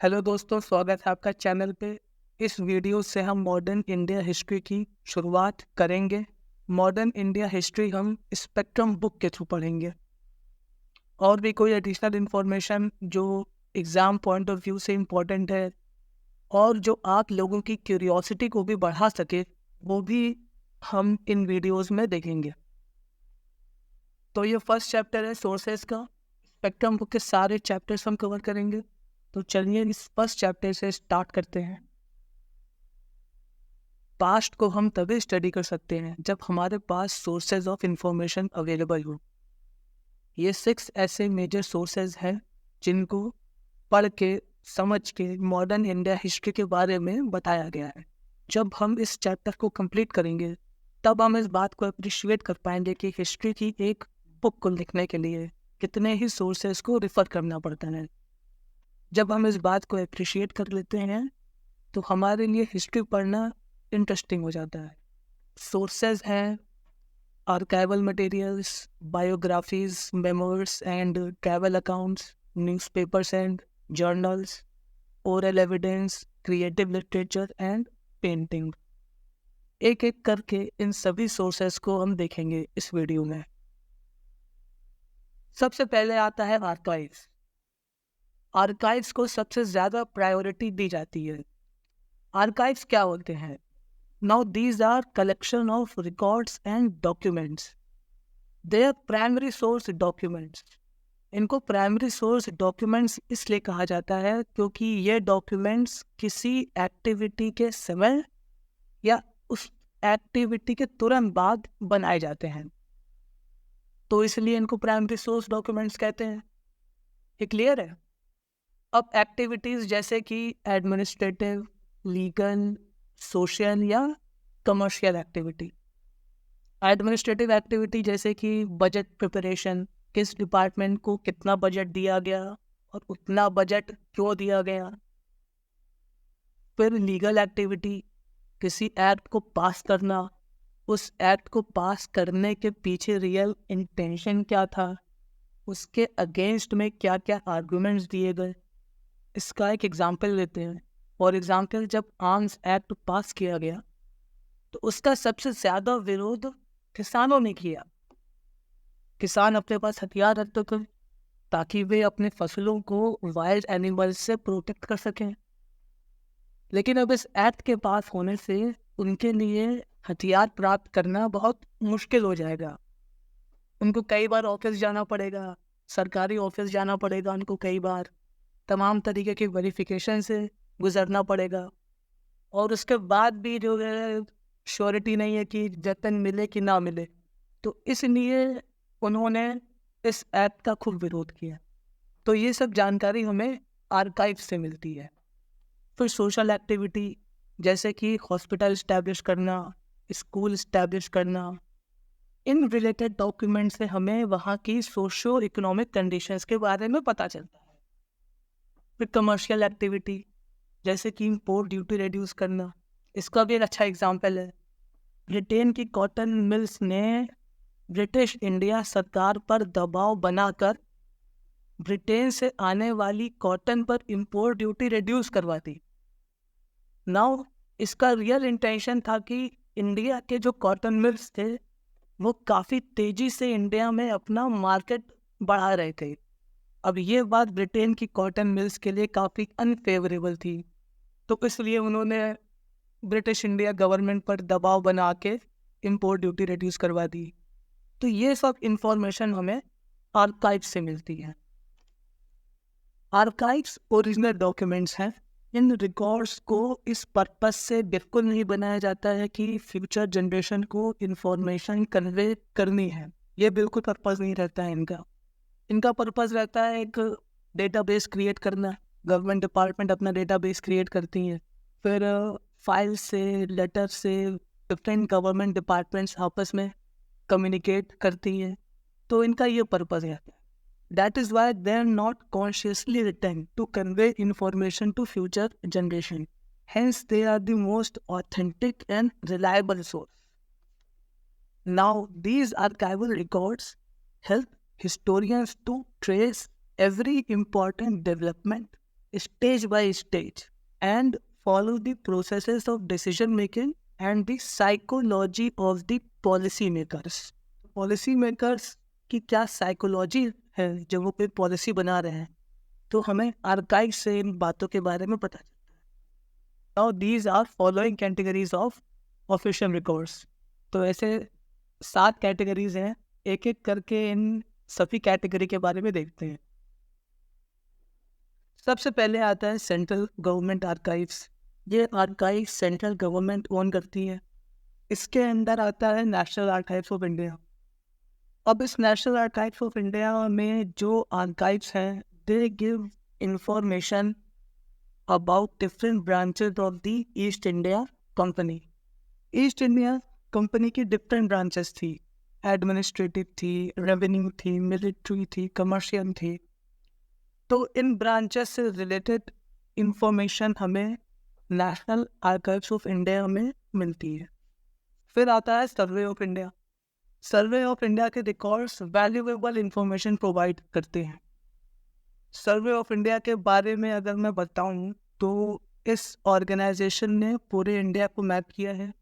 Hello दोस्तों, स्वागत है आपका चैनल पे। इस वीडियो से हम मॉडर्न इंडिया हिस्ट्री की शुरुआत करेंगे। मॉडर्न इंडिया हिस्ट्री हम स्पेक्ट्रम बुक के थ्रू पढ़ेंगे और भी कोई एडिशनल इन्फॉर्मेशन जो एग्ज़ाम पॉइंट ऑफ व्यू से इम्पोर्टेंट है और जो आप लोगों की क्यूरियोसिटी को भी बढ़ा सके, वो भी हम इन वीडियोस में देखेंगे। तो ये फर्स्ट चैप्टर है सोर्सेज का। स्पेक्ट्रम बुक के सारे चैप्टर्स हम कवर करेंगे। तो चलिए इस फर्स्ट चैप्टर से स्टार्ट करते हैं। पास्ट को हम तभी स्टडी कर सकते हैं जब हमारे पास सोर्सेज ऑफ इंफॉर्मेशन अवेलेबल हो। ये 6 ऐसे मेजर सोर्सेज हैं जिनको पढ़ के समझ के मॉडर्न इंडिया हिस्ट्री के बारे में बताया गया है। जब हम इस चैप्टर को कंप्लीट करेंगे तब हम इस बात को अप्रिशिएट कर पाएंगे कि हिस्ट्री की एक बुक को लिखने के लिए कितने ही सोर्सेज को रिफ़र करना पड़ता है। जब हम इस बात को अप्रिशिएट कर लेते हैं तो हमारे लिए हिस्ट्री पढ़ना इंटरेस्टिंग हो जाता है। सोर्सेज हैं archival materials, biographies, memoirs and travel accounts, newspapers and journals, oral evidence, creative literature and painting. एक एक करके इन सभी सोर्सेज को हम देखेंगे इस वीडियो में। सबसे पहले आता है आर्काइव्स। आर्काइव्स को सबसे ज़्यादा प्रायोरिटी दी जाती है। आर्काइव्स क्या होते हैं? Now these are collection of records and documents. They are primary source documents. इनको प्राइमरी सोर्स डॉक्यूमेंट्स इसलिए कहा जाता है क्योंकि ये डॉक्यूमेंट्स किसी एक्टिविटी के समय या उस एक्टिविटी के तुरंत बाद बनाए जाते हैं, तो इसलिए इनको प्राइमरी सोर्स डॉक्यूमेंट्स कहते हैं। ये क्लियर है? अब एक्टिविटीज़ जैसे कि एडमिनिस्ट्रेटिव, लीगल, सोशल या कमर्शियल एक्टिविटी। एडमिनिस्ट्रेटिव एक्टिविटी जैसे कि बजट प्रिपरेशन, किस डिपार्टमेंट को कितना बजट दिया गया और उतना बजट क्यों दिया गया। फिर लीगल एक्टिविटी, किसी एक्ट को पास करना, उस एक्ट को पास करने के पीछे रियल इंटेंशन क्या था, उसके अगेंस्ट में क्या क्या आर्गूमेंट्स दिए गए। इसका एक एग्जाम्पल लेते हैं। फॉर एग्जाम्पल, जब आर्म्स एक्ट पास किया गया तो उसका सबसे ज़्यादा विरोध किसानों ने किया। किसान अपने पास हथियार रखते थे ताकि वे अपने फसलों को वाइल्ड एनिमल्स से प्रोटेक्ट कर सकें, लेकिन अब इस एक्ट के पास होने से उनके लिए हथियार प्राप्त करना बहुत मुश्किल हो जाएगा। उनको कई बार ऑफिस जाना पड़ेगा, सरकारी ऑफिस जाना पड़ेगा उनको कई बार, तमाम तरीके की वेरिफिकेशन से गुजरना पड़ेगा और उसके बाद भी जो है श्योरिटी नहीं है कि वेतन मिले कि ना मिले। तो इसलिए उन्होंने इस ऐप का खूब विरोध किया। तो ये सब जानकारी हमें आर्काइव से मिलती है। फिर सोशल एक्टिविटी जैसे कि हॉस्पिटल इस्टेब्लिश करना, स्कूल इस्टेब्लिश करना, इन रिलेटेड डॉक्यूमेंट से हमें वहाँ की सोशो इकोनॉमिक कंडीशंस के बारे में पता चलता है। फिर कमर्शियल एक्टिविटी जैसे कि इम्पोर्ट ड्यूटी रिड्यूस करना, इसका भी एक अच्छा एग्जाम्पल है। ब्रिटेन की कॉटन मिल्स ने ब्रिटिश इंडिया सरकार पर दबाव बनाकर ब्रिटेन से आने वाली कॉटन पर इम्पोर्ट ड्यूटी रिड्यूस करवा दी। नाउ इसका रियल इंटेंशन था कि इंडिया के जो कॉटन मिल्स थे वो काफ़ी तेज़ी से इंडिया में अपना मार्केट बढ़ा रहे थे। अब ये बात ब्रिटेन की कॉटन मिल्स के लिए काफ़ी अनफेवरेबल थी, तो इसलिए उन्होंने ब्रिटिश इंडिया गवर्नमेंट पर दबाव बना के इम्पोर्ट ड्यूटी रिड्यूस करवा दी। तो ये सब इंफॉर्मेशन हमें आर्काइव से मिलती है। आर्काइव्स ओरिजिनल डॉक्यूमेंट्स हैं। इन रिकॉर्ड्स को इस पर्पस से बिल्कुल नहीं बनाया जाता है कि फ्यूचर जनरेशन को इंफॉर्मेशन कन्वे करनी है। ये बिल्कुल पर्पस नहीं रहता है इनका। इनका पर्पस रहता है एक डेटाबेस क्रिएट करना। गवर्नमेंट डिपार्टमेंट अपना डेटाबेस क्रिएट करती है, फिर फाइल से, लेटर से डिफरेंट गवर्नमेंट डिपार्टमेंट्स आपस में कम्युनिकेट करती हैं। तो इनका ये पर्पस है। That is why they are not consciously written to convey information to future generation. Hence, they are the most authentic and reliable source. Now, these archival records help historians to trace every important development stage by stage and follow the processes of decision making and the psychology of the policy makers. Policy makers की क्या psychology है जब वो कोई policy बना रहे हैं, तो हमें आर्काइव से इन बातों के बारे में पता चलता है. Now these are following categories of official records. तो ऐसे 7 कैटेगरीज हैं, एक एक करके इन सभी कैटेगरी के बारे में देखते हैं. सबसे पहले आता है सेंट्रल गवर्नमेंट आर्काइव्स. ये आर्काइव सेंट्रल गवर्नमेंट ओन करती है. इसके अंदर आता है नेशनल आर्काइव्स ऑफ इंडिया. अब इस नेशनल आर्काइव्स ऑफ इंडिया में जो आर्काइव्स हैं, they give information about different branches of the east India company. East India company की डिफरेंट ब्रांचेस थी. एडमिनिस्ट्रेटिव थी, रेवेन्यू थी, मिलिट्री थी, कमर्शियल थी. तो इन ब्रांचेस से रिलेटेड इंफॉर्मेशन हमें नेशनल आर्काइव्स ऑफ इंडिया में मिलती है. फिर आता है सर्वे of India. Survey of India के रिकॉर्ड्स वैल्यूएबल इंफॉर्मेशन प्रोवाइड करते हैं. सर्वे ऑफ इंडिया के बारे में अगर मैं बताऊं तो इस ऑर्गेनाइजेशन ने पूरे इंडिया को मैप किया है,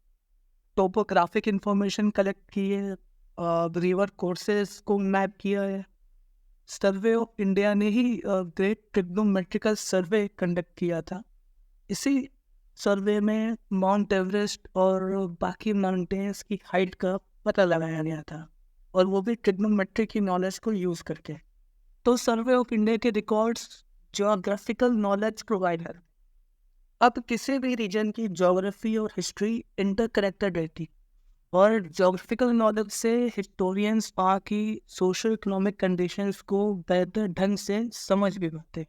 टोपोग्राफिक इंफॉर्मेशन कलेक्ट की है, रिवर कोर्सेज को मैप किया है. सर्वे ऑफ इंडिया ने ही ग्रेट ट्रिग्नोमेट्रिकल सर्वे कंडक्ट किया था. इसी सर्वे में माउंट एवरेस्ट और बाकी माउंटेन्स की हाइट का पता लगाया गया था, और वो भी ट्रिग्नोमेट्री की नॉलेज को यूज़ करके. तो सर्वे ऑफ इंडिया के रिकॉर्ड्स ज्योग्राफिकल नॉलेज प्रोवाइड है. अब किसी भी रीजन की ज्योग्राफी और हिस्ट्री इंटरकनेक्टेड रहती, और ज्योग्राफिकल नॉलेज से हिस्टोरियंस वहाँ की सोशल इकोनॉमिक कंडीशंस को बेहतर ढंग से समझ भी पाते हैं.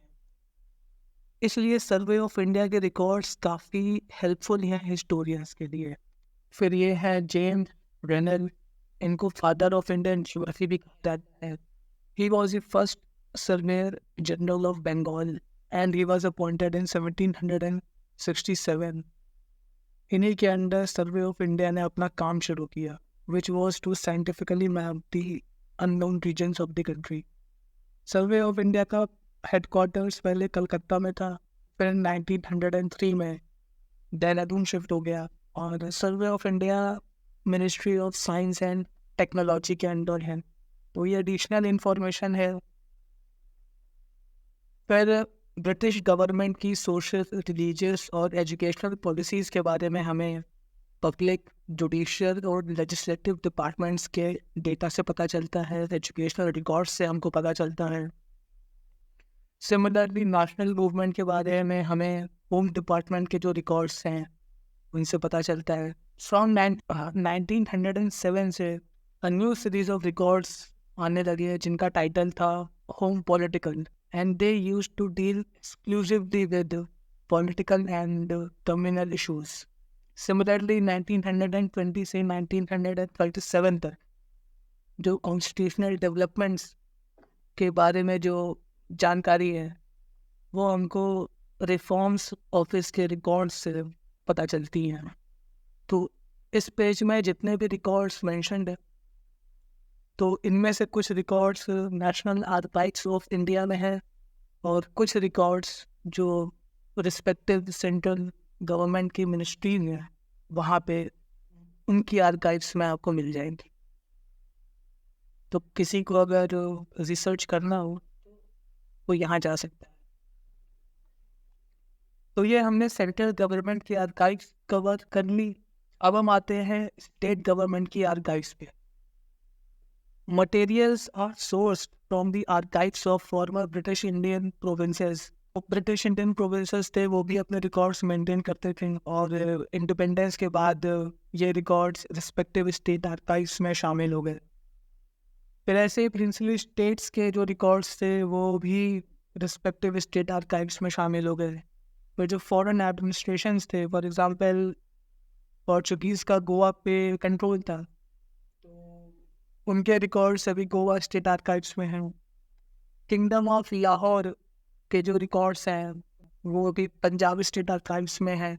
इसलिए सर्वे ऑफ इंडिया के रिकॉर्ड्स काफ़ी हेल्पफुल हैं हिस्टोरियंस के लिए. फिर ये है जेम्स रेनल. इनको फादर ऑफ इंडियन ज्योग्राफी भी कहा जाता है. He was the first surveyor general of Bengal and he was appointed in 1767. इन्हीं के अंडर सर्वे ऑफ इंडिया ने अपना काम शुरू किया, which was to scientifically map the unknown regions of the country. Survey of India का हेडक्वार्टर्स पहले कलकत्ता में था, फिर 1903 में देहरादून शिफ्ट हो गया, और सर्वे of India ministry of science and technology के अंडर है. तो ये एडिशनल इंफॉर्मेशन है. फिर ब्रिटिश गवर्नमेंट की सोशल, रिलीजियस और एजुकेशनल पॉलिसीज़ के बारे में हमें पब्लिक, जुडिशियल और लेजिस्लेटिव डिपार्टमेंट्स के डेटा से पता चलता है. एजुकेशनल रिकॉर्ड्स से हमको पता चलता है. सिमिलरली नेशनल मूवमेंट के बारे में हमें होम डिपार्टमेंट के जो रिकॉर्ड्स हैं उनसे पता चलता है. फ्रॉम 1907 से a new series of records आने लगे हैं जिनका टाइटल था home political, and they used to deal exclusively with political and communal issues. Similarly 1920 से 1937 तक जो कॉन्स्टिट्यूशनल डेवलपमेंट्स के बारे में जो जानकारी है वो हमको रिफॉर्म्स ऑफिस के रिकॉर्ड्स से पता चलती हैं. तो इस पेज में जितने भी रिकॉर्ड्स मेंशन्ड है, तो इनमें से कुछ records national archives of India में है, और कुछ रिकॉर्ड्स जो रिस्पेक्टिव सेंट्रल गवर्नमेंट की मिनिस्ट्री में वहाँ पे उनकी आर्काइव्स में आपको मिल जाएंगी. तो किसी को अगर रिसर्च करना हो वो यहाँ जा सकता है. तो ये हमने सेंट्रल गवर्नमेंट की आर्काइव्स कवर कर ली. अब हम आते हैं स्टेट गवर्नमेंट की आर्काइव्स पे. Materials are sourced from the archives of former British Indian provinces. British Indian provinces थे, वो भी अपने रिकॉर्ड्स मेंटेन करते थे, और इंडिपेंडेंस के बाद ये रिकॉर्ड्स रिस्पेक्टिव स्टेट आर्काइव्स में शामिल हो गए. फिर ऐसे ही प्रिंसली स्टेट्स के जो रिकॉर्ड्स थे वो भी रिस्पेक्टिव स्टेट आर्काइव्स में शामिल हो गए. फिर जो फॉरेन एडमिनिस्ट्रेशंस थे, फॉर एग्जांपल पोर्चुगीज़ का गोवा पे कंट्रोल था, तो उनके रिकॉर्ड्स अभी गोवा स्टेट आर्काइव्स में हैं. किंगडम ऑफ लाहौर के जो रिकॉर्ड्स हैं वो भी पंजाब स्टेट आर्काइव्स में हैं.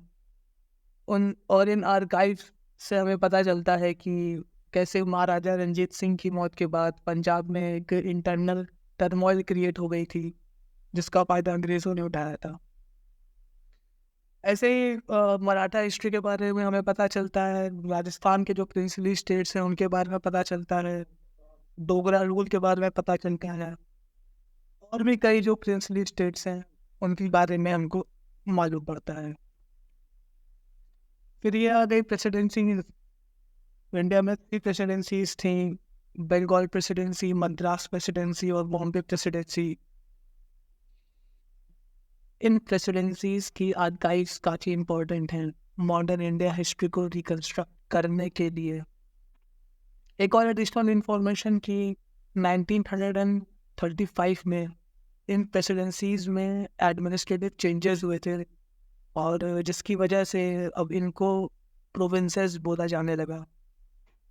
इन आर्काइव्स से हमें पता चलता है कि कैसे महाराजा रंजीत सिंह की मौत के बाद पंजाब में एक इंटरनल टर्मोइल क्रिएट हो गई थी, जिसका फ़ायदा अंग्रेज़ों ने उठाया था। ऐसे ही मराठा हिस्ट्री के बारे में हमें पता चलता है, राजस्थान के जो प्रिंसली स्टेट्स हैं उनके बारे में पता चलता है, डोगरा रूल के बारे में पता चलता है, और भी कई जो प्रिंसली स्टेट्स हैं उनके बारे में हमको मालूम पड़ता है। फिर ये आ गई प्रेसिडेंसी। इंडिया में 3 प्रेसिडेंसीज़ थी, बंगाल प्रेसिडेंसी, मद्रास प्रेसिडेंसी और बॉम्बे प्रेसिडेंसी। इन प्रेसिडेंसीज़ की आर्काइव्स काफ़ी इम्पोर्टेंट हैं मॉडर्न इंडिया हिस्ट्री को रिकंस्ट्रक्ट करने के लिए। एक और एडिशनल इंफॉर्मेशन की 1935 में इन प्रेसिडेंसीज़ में एडमिनिस्ट्रेटिव चेंजेस हुए थे, और जिसकी वजह से अब इनको प्रोविंसेस बोला जाने लगा।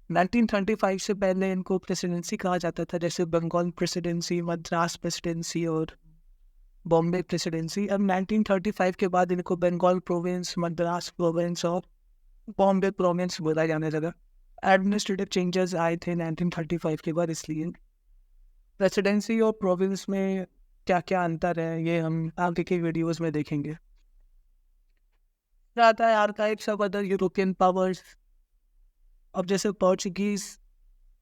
1935 से पहले इनको प्रेसिडेंसी कहा जाता था, जैसे बंगाल प्रेसिडेंसी, मद्रास प्रेसिडेंसी और बॉम्बे प्रेसिडेंसी। अब 1935 के बाद इनको बंगाल प्रोविंस, मद्रास प्रोविंस और बॉम्बे प्रोविंस बोला जाने लगा। एडमिनिस्ट्रेटिव चेंजेस आए थे 1935 के बाद, इसलिए प्रेसिडेंसी और प्रोविंस में क्या क्या अंतर है ये हम आगे के वीडियोस में देखेंगे। फिर आता है archives of other European powers. अब जैसे पोर्चुगीज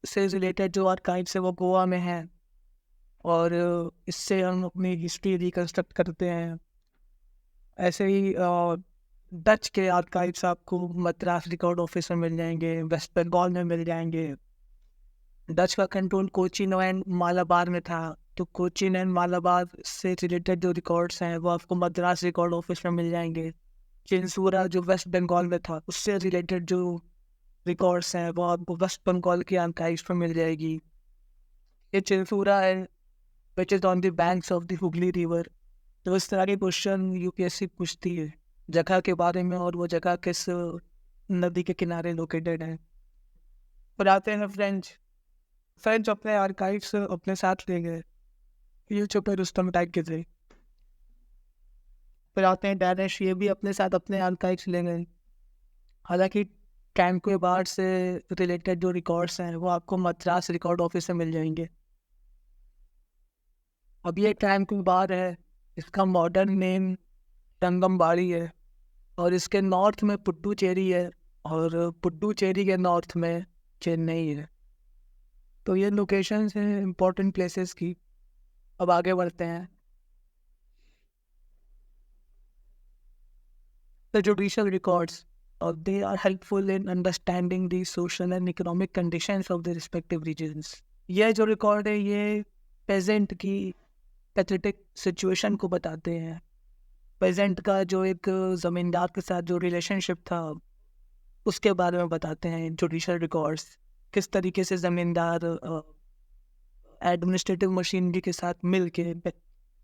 से रिलेटेड जो आर्काइव्स है वो गोवा में है, और इससे हम अपनी हिस्ट्री रिकंस्ट्रक्ट करते हैं। ऐसे ही डच के आर्काइव्स आपको मद्रास रिकॉर्ड ऑफिस में मिल जाएंगे, वेस्ट बंगाल में मिल जाएंगे। डच का कंट्रोल कोचीन एंड मालाबार में था, तो कोचीन एंड मालाबार से रिलेटेड जो रिकॉर्ड्स हैं वो आपको मद्रास रिकॉर्ड ऑफिस में मिल जाएंगे। चिंसूरा जो वेस्ट बंगाल में था उससे रिलेटेड जो रिकॉर्ड्स हैं वो आपको वेस्ट बंगाल की आर्काइव्स में मिल जाएगी। ये चिंसूरा है which is on the banks of the Hooghly river. तो इस तरह के क्वेश्चन यूपीएससी पूछती है जगह के बारे में, और वो जगह किस नदी के किनारे लोकेटेड है। फिर आते हैं फ्रेंच। फ्रेंच अपने आर्काइव्स अपने साथ ले गए, ये छुपे रुस्तम टाइप के थे। फिर आते हैं डैनिश, ये भी अपने साथ अपने आर्काइव्स ले गए। हालांकि कैंकुबार्ड से रिलेटेड जो रिकॉर्ड्स हैं वो आपको मद्रास रिकॉर्ड ऑफिस से मिल जाएंगे। अब ये कैंकुबार्ड है, इसका मॉडर्न नेम रंगमबाड़ी है, और इसके नॉर्थ में पुडुचेरी है, और पुडुचेरी के नॉर्थ में चेन्नई है। तो ये लोकेशंस हैं इम्पोर्टेंट प्लेसेस की। अब आगे बढ़ते हैं। The judicial records, they are helpful in understanding the social and economic conditions of the respective regions. ये जो रिकॉर्ड है ये पेजेंट की पैथेटिक सिचुएशन को बताते हैं। पेजेंट का जो एक ज़मींदार के साथ जो रिलेशनशिप था उसके बारे में बताते हैं जुडिशल रिकॉर्ड्स। किस तरीके से ज़मींदार एडमिनिस्ट्रेटिव मशीनरी के साथ मिल के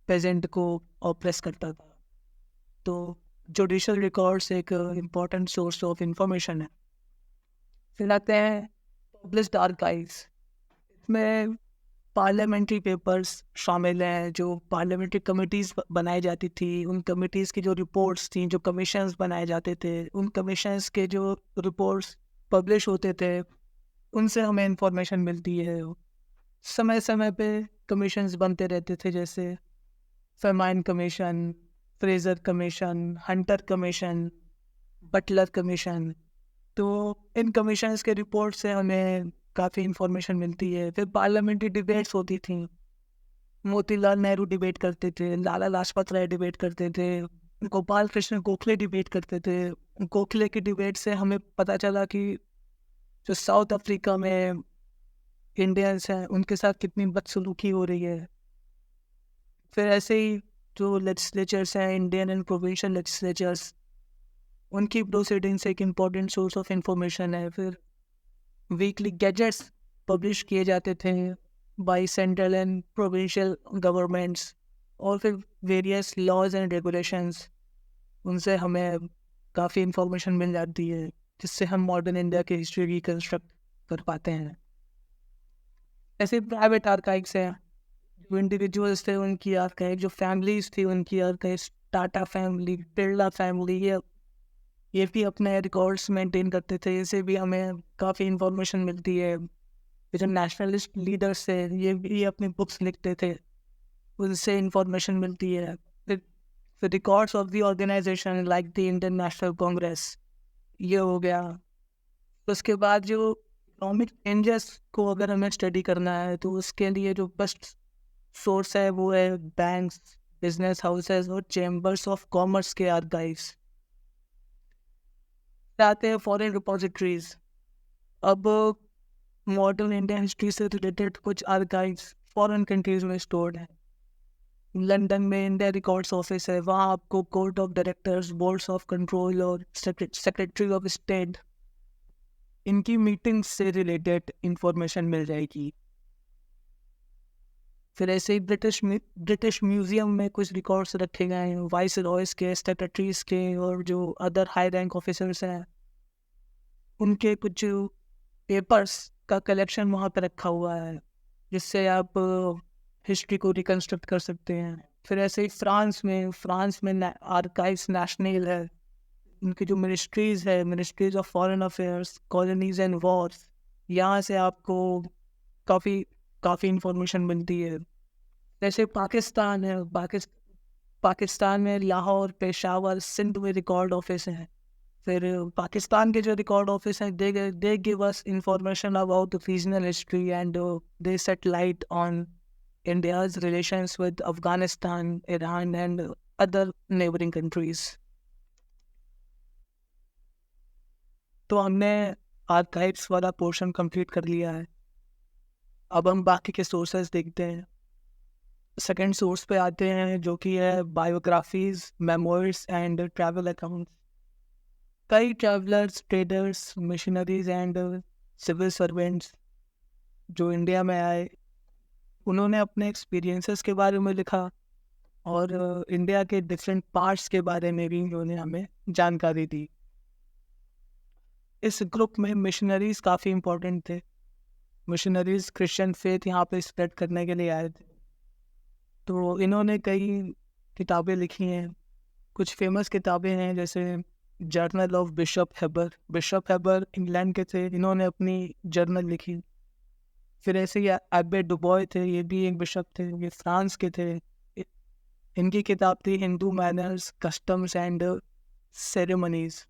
पेजेंट को ऑप्रेस करता था। तो जुडिशल रिकॉर्ड्स एक इम्पॉर्टेंट सोर्स ऑफ इंफॉर्मेशन है। फिर आते हैं पब्लिश्ड आर्काइव्स। इसमें पार्लियामेंट्री पेपर्स शामिल हैं, जो पार्लियामेंट्री कमिटीज़ बनाई जाती थी, उन कमिटीज़ की जो रिपोर्ट्स थी, जो कमीशंस बनाए जाते थे, उन कमीशंस के जो रिपोर्ट्स पब्लिश होते थे उनसे हमें इंफॉर्मेशन मिलती है। समय समय पे कमीशंस बनते रहते थे, जैसे famine commission, Fraser commission, Hunter commission, Butler commission. तो इन कमीशंस के रिपोर्ट से हमें काफ़ी इंफॉर्मेशन मिलती है। फिर पार्लियामेंट्री डिबेट्स होती थी, मोतीलाल नेहरू डिबेट करते थे, लाला लाजपत राय डिबेट करते थे, गोपाल कृष्ण गोखले डिबेट करते थे। गोखले की डिबेट से हमें पता चला कि जो साउथ अफ्रीका में इंडियंस हैं उनके साथ कितनी बदसलूकी हो रही है। फिर ऐसे ही जो लेजिस्लेचर्स हैं, इंडियन एंड प्रोविंशियल लेजिस्लेचर्स, उनकी प्रोसीडिंग्स एक इम्पॉर्टेंट सोर्स ऑफ इंफॉर्मेशन है। फिर वीकली गैजेट्स पब्लिश किए जाते थे by central and provincial governments, और फिर वेरियस लॉज एंड रेगुलेशंस, उनसे हमें काफ़ी इंफॉर्मेशन मिल जाती है जिससे हम मॉडर्न इंडिया की हिस्ट्री रिकंस्ट्रक्ट कर पाते हैं। ऐसे प्राइवेट आर्काइव्स हैं, जो इंडिविजुअल्स थे उनकी आर्काइव, जो फैमिलीज थी उनकी archive, Tata family, Birla family, ये भी अपने रिकॉर्ड्स मेंटेन करते थे। इससे भी हमें काफ़ी इंफॉर्मेशन मिलती है। ये जो नेशनलिस्ट लीडर्स थे ये भी अपनी बुक्स लिखते थे, उनसे इंफॉर्मेशन मिलती है। फिर records of the organization like the Indian National Congress, ये हो गया। उसके बाद जो इकोनॉमिक चेंजेस को अगर हमें स्टडी करना है तो उसके लिए जो बेस्ट सोर्स है वो है बैंक्स, बिजनेस हाउसेस और चैम्बर्स ऑफ कॉमर्स के आर्काइव्स। आते हैं फॉरेन रिपोजिटरीज। अब मॉडर्न इंडियन हिस्ट्री से रिलेटेड कुछ आर्काइव्स फॉरेन कंट्रीज में स्टोर्ड है। लंदन में इंडिया रिकॉर्ड्स ऑफिस है, वहाँ आपको court of directors, boards of control और सेक्रेटरी ऑफ स्टेट, इनकी मीटिंग्स से रिलेटेड इंफॉर्मेशन मिल जाएगी। फिर ऐसे ही ब्रिटिश म्यूजियम में कुछ रिकॉर्ड्स रखे गए हैं वाइस रॉयस के, सेक्रेटरीज के और जो अदर हाई रैंक ऑफिसर्स हैं उनके कुछ पेपर्स का कलेक्शन वहाँ पर रखा हुआ है, जिससे आप हिस्ट्री को रिकन्स्ट्रक्ट कर सकते हैं। फिर ऐसे ही फ्रांस में आर्काइव्स नेशनल है, उनकी जो मिनिस्ट्रीज़ है, ministries of foreign affairs, colonies and Wars, यहाँ से आपको काफ़ी इंफॉर्मेशन मिलती है। जैसे पाकिस्तान है, पाकिस्तान में लाहौर, पेशावर, सिंध में रिकॉर्ड ऑफिस हैं। फिर पाकिस्तान के जो रिकॉर्ड ऑफिस हैं they give us information about regional history and they set light on India's relations with Afghanistan, Iran and other neighboring countries. तो हमने आर्काइव्स वाला पोर्शन कंप्लीट कर लिया है। अब हम बाकी के सोर्सेज देखते हैं। सेकंड सोर्स पे आते हैं जो कि है biographies, memoirs and travel accounts. कई travellers, traders, missionaries and civil servants जो इंडिया में आए, उन्होंने अपने एक्सपीरियंसेस के बारे में लिखा और इंडिया के डिफरेंट पार्ट्स के बारे में भी उन्होंने हमें जानकारी दी। इस ग्रुप में मिशनरीज काफ़ी इम्पोर्टेंट थे। मिशनरीज क्रिश्चियन फेथ यहाँ पे स्प्रेड करने के लिए आए थे, तो इन्होंने कई किताबें लिखी हैं। कुछ फेमस किताबें हैं जैसे journal of Bishop Heber. Bishop Heber England के थे, इन्होंने अपनी जर्नल लिखी। फिर ऐसे ही एब्बे डुबॉय थे, ये भी एक बिशप थे, ये फ्रांस के थे। इनकी किताब थी Hindu manners, customs and ceremonies.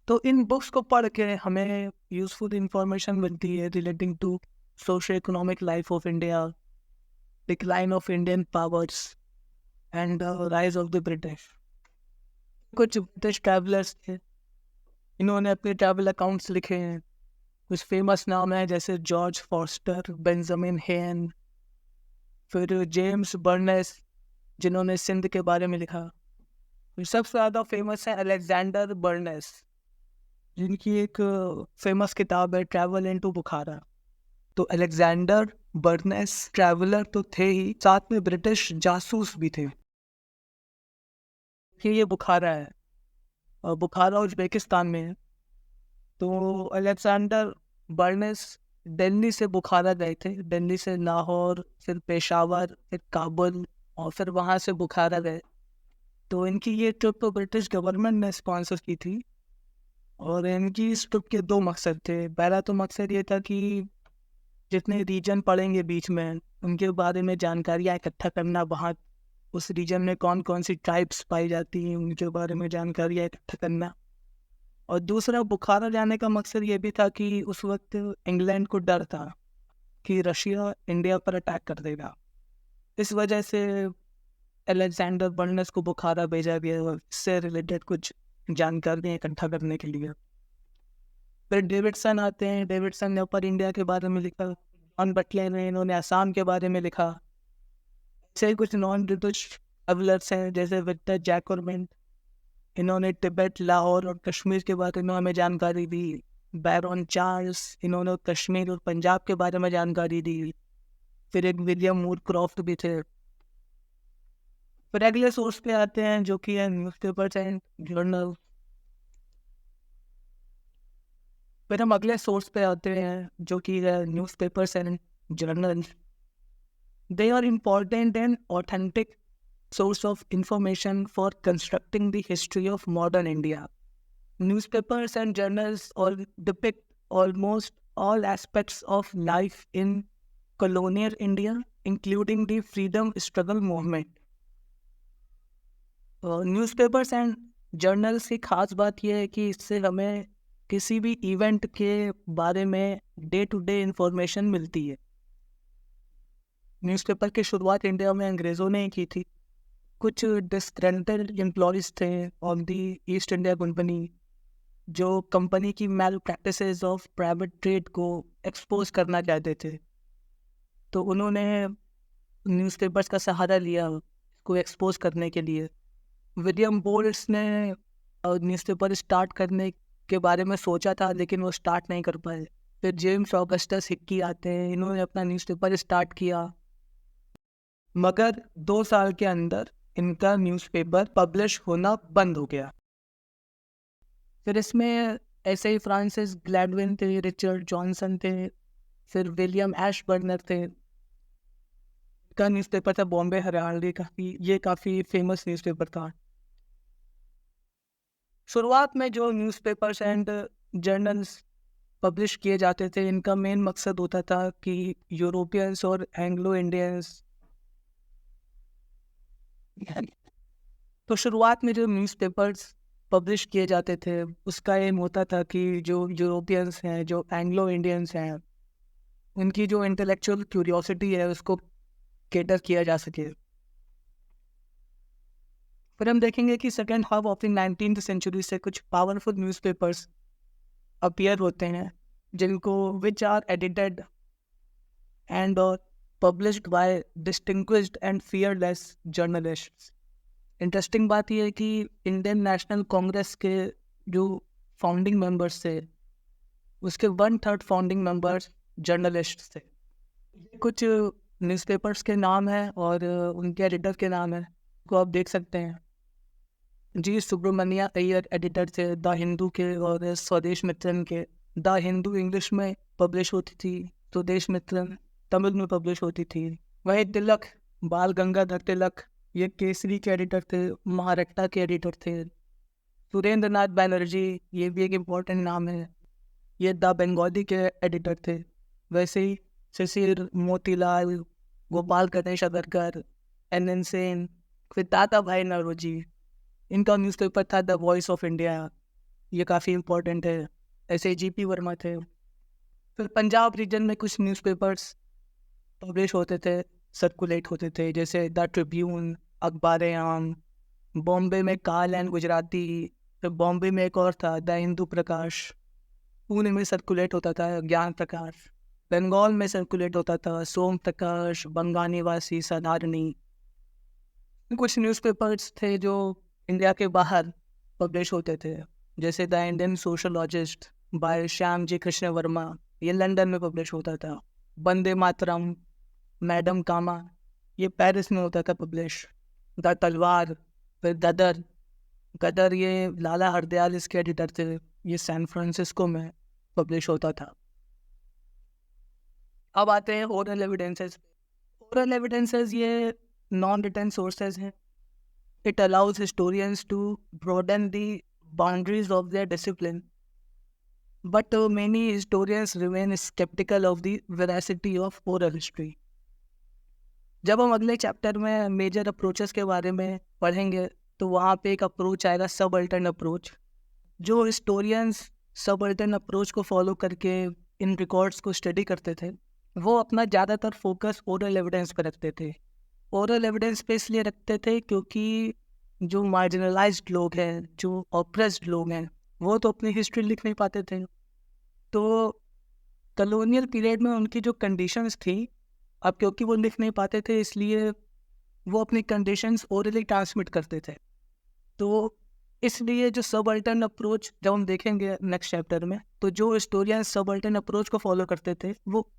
तो इन बुक्स को पढ़ के हमें यूजफुल इंफॉर्मेशन मिलती है relating to socio economic life of India, decline of Indian powers and rise of the British. कुछ ब्रिटिश ट्रैवलर्स थे, इन्होंने अपने ट्रैवल अकाउंट्स लिखे हैं। कुछ फेमस नाम है जैसे जॉर्ज फॉस्टर, बेंजामिन हेन, फिर जेम्स बर्नेस जिन्होंने सिंध के बारे में लिखा। सबसे ज़्यादा फेमस है अलेक्जेंडर बर्नेस, जिनकी एक फेमस किताब है ट्रैवल इनटू बुखारा। तो अलेक्जेंडर बर्नेस ट्रैवलर तो थे ही, साथ में ब्रिटिश जासूस भी थे। कि ये बुखारा है और बुखारा उज्बेकिस्तान में है। तो अलेक्जेंडर बर्नेस दिल्ली से बुखारा गए थे, दिल्ली से लाहौर, फिर पेशावर, फिर काबुल और फिर वहाँ से बुखारा गए। तो इनकी ये ट्रिप तो ब्रिटिश गवर्नमेंट ने स्पॉन्सर की थी और इनकी इस ट्रिप के दो मकसद थे। पहला तो मकसद ये था कि जितने रीजन पड़ेंगे बीच में उनके बारे में जानकारियाँ इकट्ठा करना, वहाँ उस रीजन में कौन कौन सी ट्राइब्स पाई जाती हैं उनके बारे में जानकारियाँ इकट्ठा करना। और दूसरा बुखारा जाने का मकसद ये भी था कि उस वक्त इंग्लैंड को डर था कि रशिया इंडिया पर अटैक कर देगा। इस वजह से अलेक्जेंडर बर्नेस को बुखारा भेजा गया और इससे रिलेटेड कुछ जानकारियाँ इकट्ठा करने के लिए। फिर डेविडसन आते हैं, डेविडसन ने ऊपर इंडिया के बारे में लिखा। जॉन बटलर ने, इन्होंने असम के बारे में लिखा। ऐसे कुछ नॉन ब्रिटिश ट्रैवलर्स हैं जैसे विक्टर जैकरमैन, इन्होंने तिब्बत, लाहौर और कश्मीर के बारे में हमें जानकारी दी। बैरन चार्ल्स, इन्होंने कश्मीर और पंजाब के बारे में जानकारी दी। फिर एक विलियम मूरक्रॉफ्ट भी थे। फिर अगले सोर्स पे आते हैं जो कि है न्यूज़पेपर्स एंड जर्नल। फिर हम अगले सोर्स पे आते हैं जो कि है newspapers and journal. They are important and authentic source of information for constructing the history of modern India. Newspapers and journals all depict almost all aspects of life in colonial India, including the freedom struggle movement. Newspapers and journals की खास बात यह है कि इससे हमें किसी भी इवेंट के बारे में डे टू डे इंफॉर्मेशन मिलती है। न्यूज़पेपर की शुरुआत इंडिया में अंग्रेज़ों ने ही की थी। कुछ डिस्ग्रंटल्ड एम्प्लॉयज़ थे of the east India company जो कंपनी की मैल प्रैक्टिसेस ऑफ प्राइवेट ट्रेड को एक्सपोज करना चाहते थे, तो उन्होंने न्यूज़पेपर्स का सहारा लिया को एक्सपोज करने के लिए। विलियम बोल्ट्स ने न्यूज़पेपर स्टार्ट करने के बारे में सोचा था, लेकिन वो स्टार्ट नहीं कर पाए। फिर जेम्स ऑगस्टस हिक्की आते हैं, इन्होंने अपना न्यूज़पेपर स्टार्ट किया, मगर 2 साल के अंदर इनका न्यूज़पेपर पब्लिश होना बंद हो गया। फिर इसमें ऐसे ही फ्रांसिस ग्लैडविन थे, रिचर्ड जॉनसन थे, फिर विलियम एशबर्नर थे। का न्यूज़पेपर था बॉम्बे हेराल्ड, ये काफ़ी फेमस न्यूज़पेपर था। शुरुआत में जो न्यूज़पेपर्स एंड जर्नल्स पब्लिश किए जाते थे, इनका मेन मकसद होता था कि यूरोपियंस और एंग्लो इंडियंस, तो शुरुआत में जो न्यूज़पेपर्स पब्लिश किए जाते थे उसका एम होता था कि जो यूरोपियंस हैं, जो एंग्लो इंडियंस हैं, उनकी जो इंटेलेक्चुअल क्यूरियोसिटी है उसको केटर किया जा सके। फिर हम देखेंगे कि second half of the 19th century से कुछ पावरफुल न्यूज़पेपर्स अपीयर होते हैं जिनको विच आर एडिटेड एंड और published by distinguished and fearless journalists. Interesting बात यह है कि इंडियन नेशनल कांग्रेस के जो फाउंडिंग मेंबर्स थे उसके 1/3 फाउंडिंग मेंबर्स जर्नलिस्ट थे। कुछ न्यूज़पेपर्स के नाम हैं और उनके एडिटर के नाम हैं, को आप देख सकते हैं। जी सुब्रमण्या अय्यर एडिटर थे द हिंदू के और स्वदेश मित्रन के। द हिंदू इंग्लिश में पब्लिश होती थी, स्वदेश मित्रन तमिल में पब्लिश होती थी। वही तिलक, बाल गंगाधर तिलक, ये केसरी के एडिटर थे, महारट्टा के एडिटर थे। सुरेंद्र नाथ बैनर्जी, ये भी एक इम्पोर्टेंट नाम है, ये द बंगाली के एडिटर थे। वैसे ही शिशिर, मोतीलाल, गोपाल गणेश अगरकर, NN सेन, फिर दादा भाई नौरोजी, इनका न्यूज़पेपर था द वॉइस ऑफ इंडिया, ये काफ़ी इम्पोर्टेंट है। ऐसे GP वर्मा थे। फिर पंजाब रीजन में कुछ न्यूज़पेपर्स पब्लिश होते थे, सर्कुलेट होते थे, जैसे द ट्रिब्यून, अखबार आम। बॉम्बे में काल एंड गुजराती, फिर बॉम्बे में एक और था द हिंदू प्रकाश। पुणे में सर्कुलेट होता था ज्ञान प्रकाश। बंगाल में सर्कुलेट होता था सोम प्रकाश, बंगानी वासी, साधारणी। कुछ न्यूज़पेपर्स थे जो इंडिया के बाहर पब्लिश होते थे, जैसे the Indian sociologist by Shyam ji Krishna Varma, ये लंदन में पब्लिश होता था। वंदे मातरम, मैडम कामा, ये पेरिस में होता था पब्लिश। द तलवार, फिर गदर, गदर ये लाला हरदयाल इसके एडिटर थे, ये सैन फ्रांसिस्को में पब्लिश होता था। अब आते हैं ओरल एविडेंसेस। ओरल एविडेंसेस ये नॉन रिटन सोर्सेज हैं। It allows historians to broaden the boundaries of their discipline, but many historians remain sceptical of the veracity of oral history. जब हम अगले चैप्टर में मेजर अप्रोचेस के बारे में पढ़ेंगे तो वहाँ पे एक अप्रोच आएगा सबअल्टर्न अप्रोच। जो हिस्टोरियंस सबअल्टर्न अप्रोच को फॉलो करके इन रिकॉर्ड्स को स्टडी करते थे, वो अपना ज़्यादातर फोकस ओरल एविडेंस पर रखते थे। ओरल एविडेंस पे इसलिए रखते थे क्योंकि जो मार्जिनलाइज्ड लोग हैं, जो ऑप्रेस्ड लोग हैं, वो तो अपनी हिस्ट्री लिख नहीं पाते थे। तो कॉलोनियल पीरियड में उनकी जो कंडीशंस थी, अब क्योंकि वो लिख नहीं पाते थे इसलिए वो अपनी कंडीशंस ओरली ट्रांसमिट करते थे। तो इसलिए जो सबअल्टर्न अप्रोच जब हम देखेंगे नेक्स्ट चैप्टर में, तो जो हिस्टोरियन सबअल्टर्न अप्रोच को फॉलो करते थे वो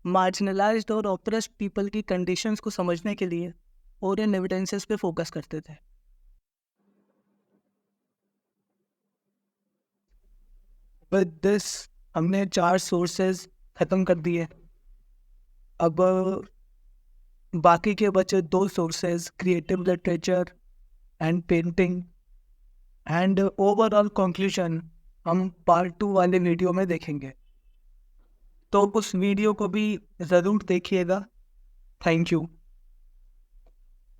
मार्जिनलाइज्ड और ऑप्रेस्ड पीपल की कंडीशंस को समझने के लिए ओरल एविडेंसेस पे फोकस करते थे। विद दिस हमने 4 सोर्सेज खत्म कर दिए। अब बाकी के बचे 2 sources, creative literature and painting, and overall conclusion हम पार्ट 2 वाले वीडियो में देखेंगे। तो उस वीडियो को भी ज़रूर देखिएगा। Thank you.